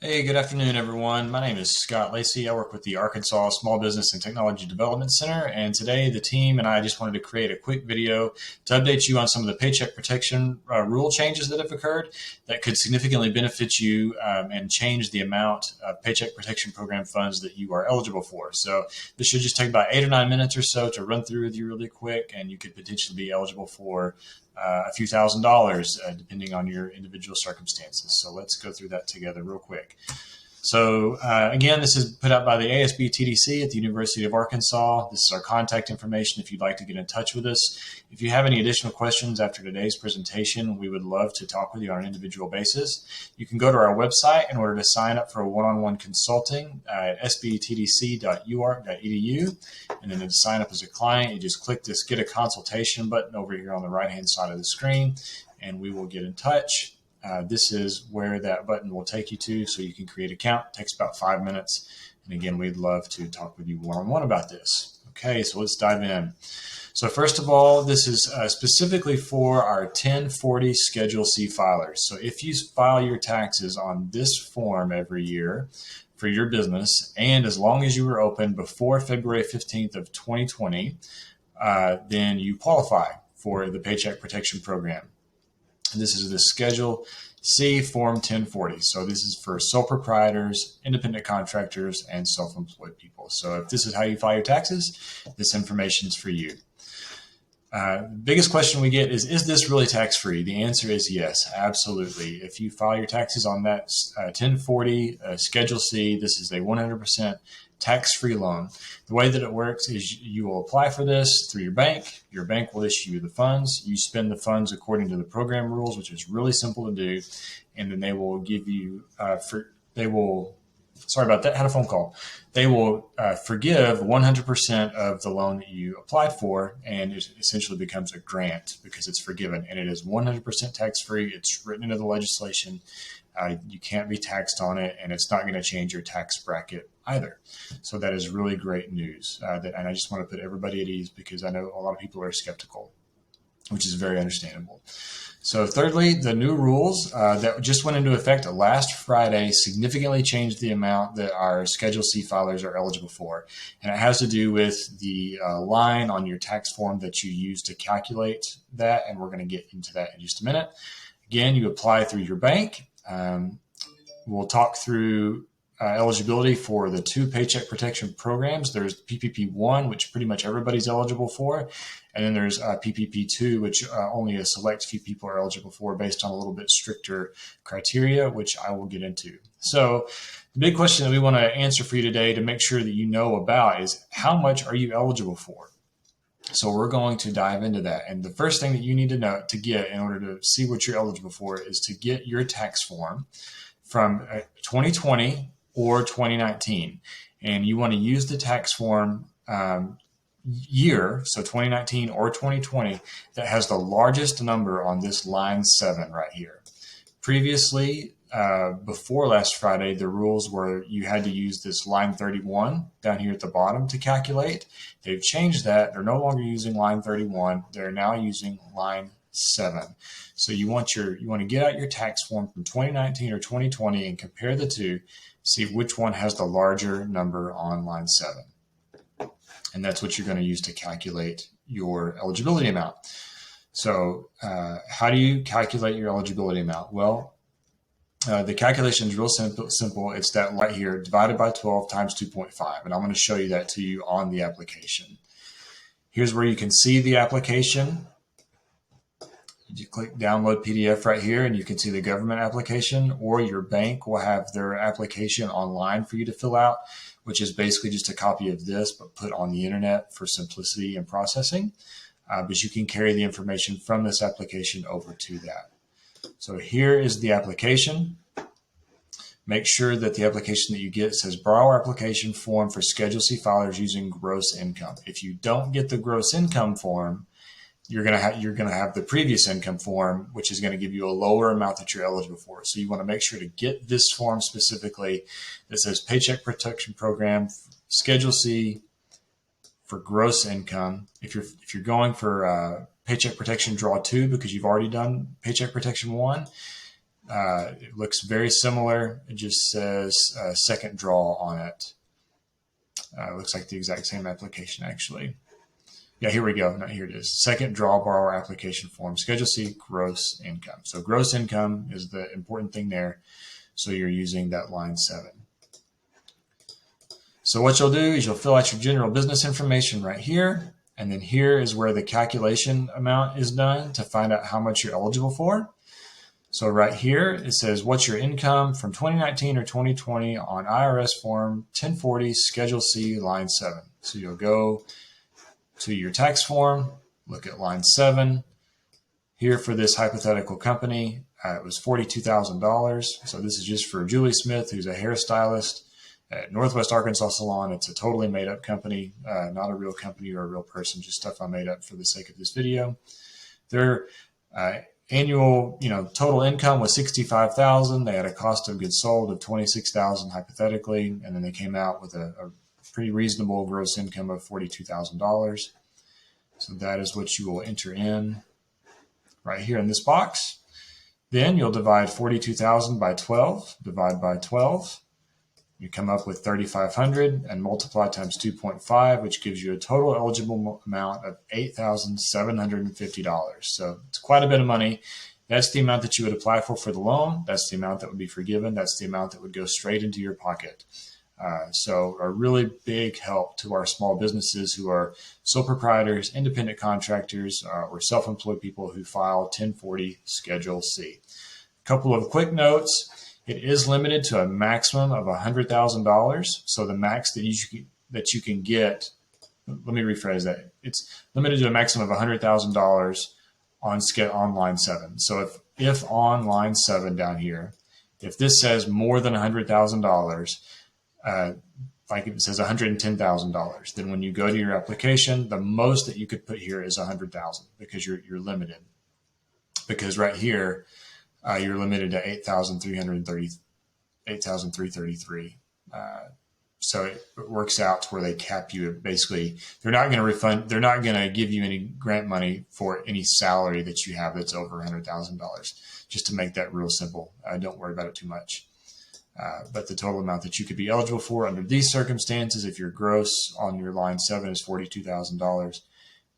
Hey, good afternoon, everyone. My name is Scott Lacy. I work with the Arkansas Small Business and Technology Development Center, and today the team and I just wanted to create a quick video to update you on some of the paycheck protection rule changes that have occurred that could significantly benefit you and change the amount of paycheck protection program funds that you are eligible for. So this should just take about 8 or 9 minutes or so to run through with you really quick, and you could potentially be eligible for a few $1,000s, depending on your individual circumstances. So let's go through that together real quick. So again, this is put out by the ASBTDC at the University of Arkansas. This is our contact information if you'd like to get in touch with us. If you have any additional questions after today's presentation, we would love to talk with you on an individual basis. You can go to our website in order to sign up for a one-on-one consulting at sbtdc.uark.edu. And then to sign up as a client, you just click this Get a Consultation button over here on the right-hand side of the screen, and we will get in touch. This is where that button will take you to, so you can create an account. It takes about 5 minutes. And again, we'd love to talk with you one-on-one about this. Okay, so let's dive in. So first of all, this is specifically for our 1040 Schedule C filers. So if you file your taxes on this form every year for your business, and as long as you were open before February 15th of 2020, then you qualify for the Paycheck Protection Program. This is the Schedule C Form 1040. So this is for sole proprietors, independent contractors, and self-employed people. So if this is how you file your taxes, this information is for you. The biggest question we get is this really tax-free? The answer is yes, absolutely. If you file your taxes on that 1040 Schedule C, this is a 100% tax-free loan. The way that it works is you will apply for this through your bank. Your bank will issue you the funds. You spend the funds according to the program rules, which is really simple to do. And then they will give you, sorry about that, had a phone call. They will forgive 100% of the loan that you applied for, and it essentially becomes a grant because it's forgiven, and it is 100% tax-free. It's written into the legislation. You can't be taxed on it, and it's not going to change your tax bracket either. So that is really great news. And I just want to put everybody at ease because I know a lot of people are skeptical, which is very understandable. So thirdly, the new rules that just went into effect last Friday significantly changed the amount that our Schedule C filers are eligible for. And it has to do with the line on your tax form that you use to calculate that. And we're going to get into that in just a minute. Again, you apply through your bank. We'll talk through eligibility for the two paycheck protection programs. There's PPP-1, which pretty much everybody's eligible for. And then there's PPP-2, which only a select few people are eligible for based on a little bit stricter criteria, which I will get into. So the big question that we want to answer for you today to make sure that you know about is how much are you eligible for? So we're going to dive into that. And the first thing that you need to know to get in order to see what you're eligible for is to get your tax form from 2020 or 2019. And you want to use the tax form year, so 2019 or 2020, that has the largest number on this line 7 right here. Previously, before last Friday, the rules were you had to use this line 31 down here at the bottom to calculate. They've changed that. They're no longer using line 31. They're now using line 7. So you want to get out your tax form from 2019 or 2020 and compare the two, see which one has the larger number on line 7. And that's what you're going to use to calculate your eligibility amount. So how do you calculate your eligibility amount? Well, the calculation is real simple. It's that right here, divided by 12 times 2.5. And I'm going to show you that to you on the application. Here's where you can see the application. You click download PDF right here, and you can see the government application, or your bank will have their application online for you to fill out, which is basically just a copy of this, but put on the internet for simplicity and processing. But you can carry the information from this application over to that. So here is the application. Make sure that the application that you get says borrower application form for Schedule C filers using gross income. If you don't get the gross income form, you're going to have the previous income form, which is going to give you a lower amount that you're eligible for. So you want to make sure to get this form specifically that says Paycheck Protection Program, Schedule C for gross income. If you're going for Paycheck Protection Draw 2 because you've already done Paycheck Protection 1, It looks very similar. It just says second draw on it. It looks like the exact same application, actually. Yeah, here we go. No, here it is. Second draw borrower application form, Schedule C, gross income. So gross income is the important thing there. So you're using that line 7. So what you'll do is you'll fill out your general business information right here. And then here is where the calculation amount is done to find out how much you're eligible for. So right here, it says, what's your income from 2019 or 2020 on IRS form 1040 Schedule C, line 7. So you'll go to your tax form, look at line 7. Here for this hypothetical company, it was $42,000. So this is just for Julie Smith, who's a hairstylist at Northwest Arkansas Salon. It's a totally made up company, not a real company or a real person, just stuff I made up for the sake of this video. Their annual, total income was $65,000. They had a cost of goods sold of $26,000 hypothetically, and then they came out with a pretty reasonable gross income of $42,000. So that is what you will enter in right here in this box. Then you'll divide 42,000 by 12, divide by 12. You come up with 3,500 and multiply times 2.5, which gives you a total eligible amount of $8,750. So it's quite a bit of money. That's the amount that you would apply for the loan. That's the amount that would be forgiven. That's the amount that would go straight into your pocket. So a really big help to our small businesses who are sole proprietors, independent contractors, or self-employed people who file 1040 Schedule C. A couple of quick notes. It is limited to a maximum of $100,000. So the max that you can get, let me rephrase that. It's limited to a maximum of $100,000 on line 7. So if on line 7 down here, if this says more than $100,000, like if it says $110,000, then when you go to your application, the most that you could put here is $100,000 because you're limited. Because right here, you're limited to $8,333. So it works out to where they cap you. Basically, they're not going to refund. They're not going to give you any grant money for any salary that you have that's over $100,000. Just to make that real simple. Don't worry about it too much. But the total amount that you could be eligible for under these circumstances, if your gross on your line 7 is $42,000,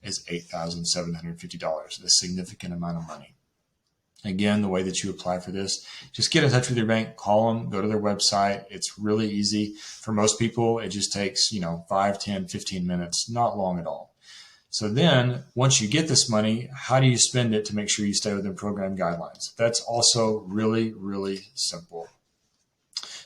is $8,750. A significant amount of money. Again, the way that you apply for this, just get in touch with your bank, call them, go to their website. It's really easy. For most people, it just takes, 5, 10, 15 minutes, not long at all. So then once you get this money, how do you spend it to make sure you stay within program guidelines? That's also really, really simple.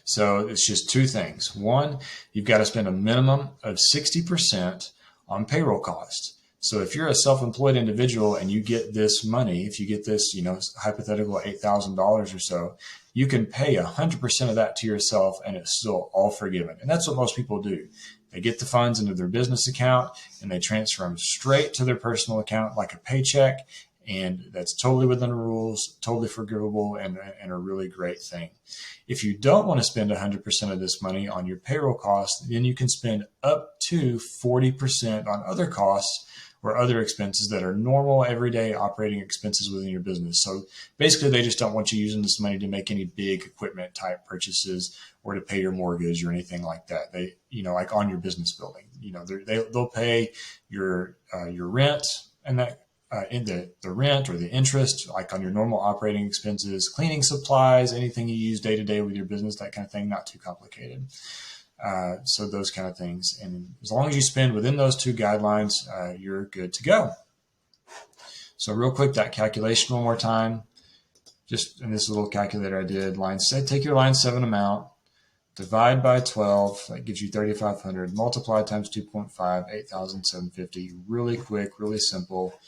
So it's just 2 things. One, you've got to spend a minimum of 60% on payroll costs. So if you're a self-employed individual and you get this money, if you get this, hypothetical $8,000 or so, you can pay 100% of that to yourself and it's still all forgiven. And that's what most people do. They get the funds into their business account and they transfer them straight to their personal account like a paycheck. And that's totally within the rules, totally forgivable, and a really great thing. If you don't want to spend 100% of this money on your payroll costs, then you can spend up to 40% on other costs or other expenses that are normal, everyday operating expenses within your business. So basically, they just don't want you using this money to make any big equipment type purchases or to pay your mortgage or anything like that. They, like on your business building, they'll pay your rent and that. In the rent or the interest, like on your normal operating expenses, cleaning supplies, anything you use day to day with your business, that kind of thing, not too complicated. So those kind of things. And as long as you spend within those 2 guidelines, you're good to go. So real quick, that calculation one more time. Just in this little calculator I did, take your line 7 amount, divide by 12, that gives you 3,500, multiply times 2.5, 8,750. Really quick, really simple.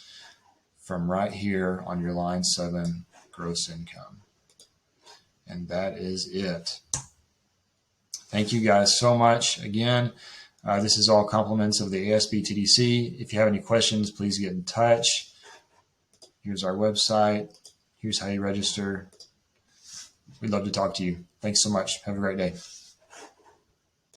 From right here on your line 7 gross income. And that is it. Thank you guys so much. Again, this is all compliments of the ASBTDC. If you have any questions, please get in touch. Here's our website. Here's how you register. We'd love to talk to you. Thanks so much. Have a great day.